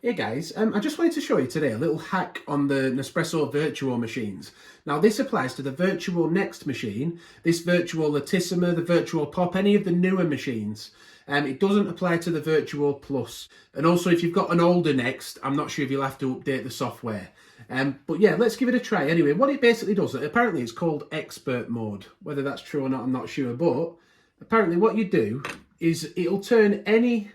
Hey guys, I just wanted to show you today a little hack on the Nespresso Vertuo machines. Now this applies to the Vertuo Next machine, this Vertuo Latissima, the Vertuo Pop, any of the newer machines. It doesn't apply to the Vertuo Plus. And also if you've got an older Next, I'm not sure if you'll have to update the software. But yeah, let's give it a try. Anyway, what it basically does, apparently it's called expert mode. Whether that's true or not, I'm not sure. But apparently what you do is it'll turn any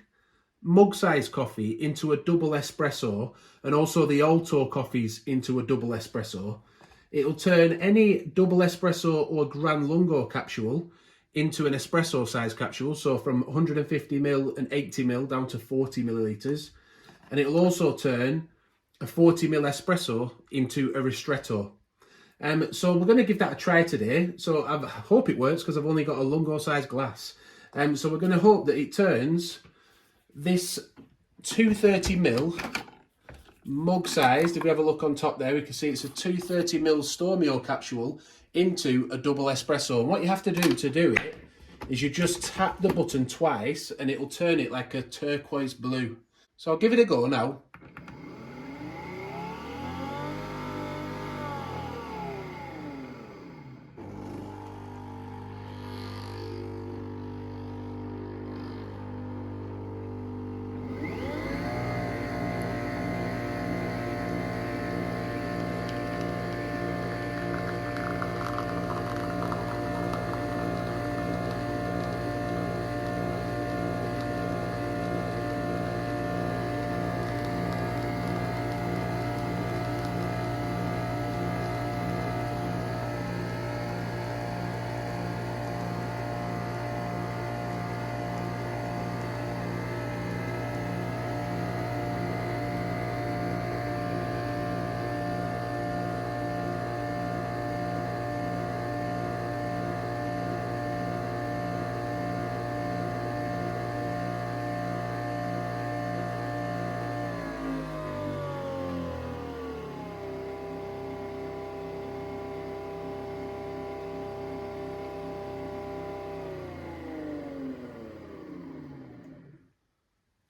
mug-sized coffee into a double espresso, and also the Alto coffees into a double espresso. It'll turn any double espresso or Gran Lungo capsule into an espresso size capsule, so from 150ml and 80ml down to 40ml. And it'll also turn a 40ml espresso into a ristretto. So we're going to give that a try today. So I hope it works because I've only got a Lungo size glass. So we're going to hope that it turns this 230ml mug sized, if we have a look on top there, we can see it's a 230ml Stormio capsule into a double espresso. And what you have to do it is you just tap the button twice and it'll turn it like a turquoise blue. So I'll give it a go now.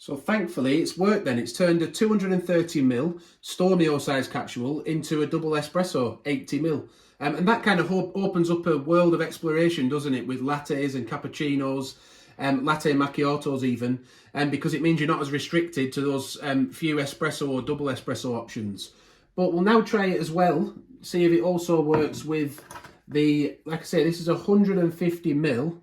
So thankfully it's worked then. It's turned a 230ml Stormio size capsule into a double espresso 80ml. And that kind of opens up a world of exploration, doesn't it? With lattes and cappuccinos, latte macchiatos even, because it means you're not as restricted to those few espresso or double espresso options. But we'll now try it as well, see if it also works with the, like I say, this is a 150ml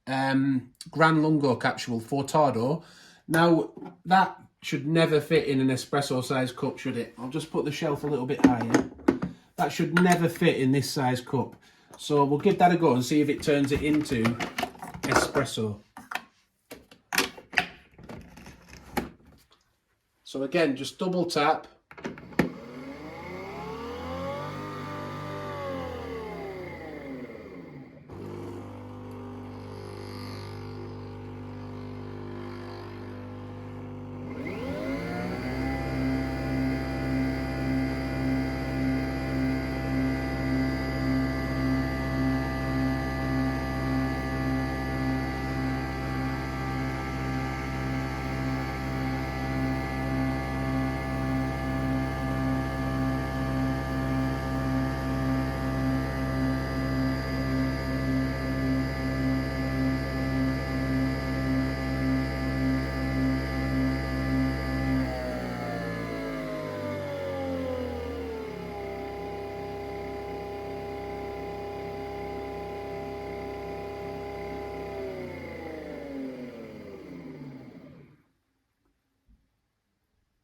Gran Lungo capsule Furtado. Now, that should never fit in an espresso size cup, should it? I'll just put the shelf a little bit higher. That should never fit in this size cup. So we'll give that a go and see if it turns it into espresso. So again, just double tap.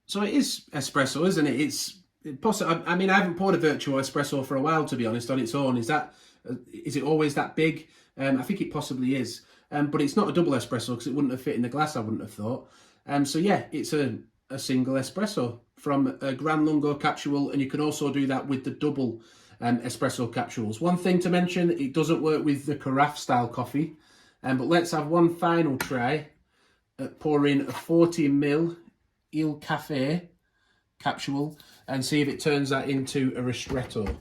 So it is espresso, isn't it? It's possible. I mean, I haven't poured a Vertuo espresso for a while, to be honest, on its own. Is it always that big? I think it possibly is. But it's not a double espresso because it wouldn't have fit in the glass, I wouldn't have thought. So yeah, it's a single espresso from a Gran Lungo capsule, and you can also do that with the double espresso capsules. One thing to mention, it doesn't work with the carafe style coffee. But let's have one final try at pouring a 40ml Il Cafe capsule and see if it turns that into a ristretto.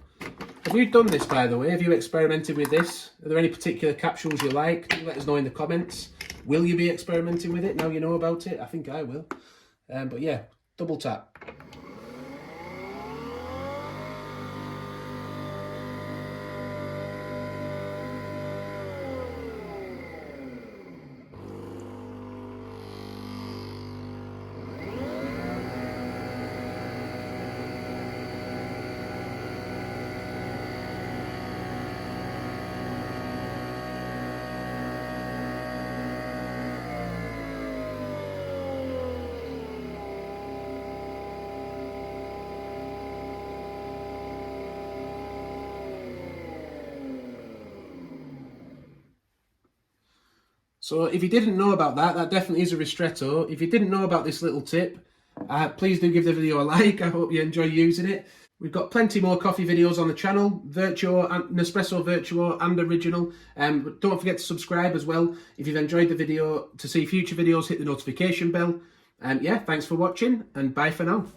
Have you done this, by the way? Have you experimented with this? Are there any particular capsules you like? Do let us know in the comments. Will you be experimenting with it now you know about it? I think I will. But yeah, double tap. So if you didn't know about that, that definitely is a ristretto. If you didn't know about this little tip, please do give the video a like. I hope you enjoy using it. We've got plenty more coffee videos on the channel, Vertuo, and Nespresso Vertuo and Original. But don't forget to subscribe as well. If you've enjoyed the video, to see future videos, hit the notification bell. Yeah, thanks for watching and bye for now.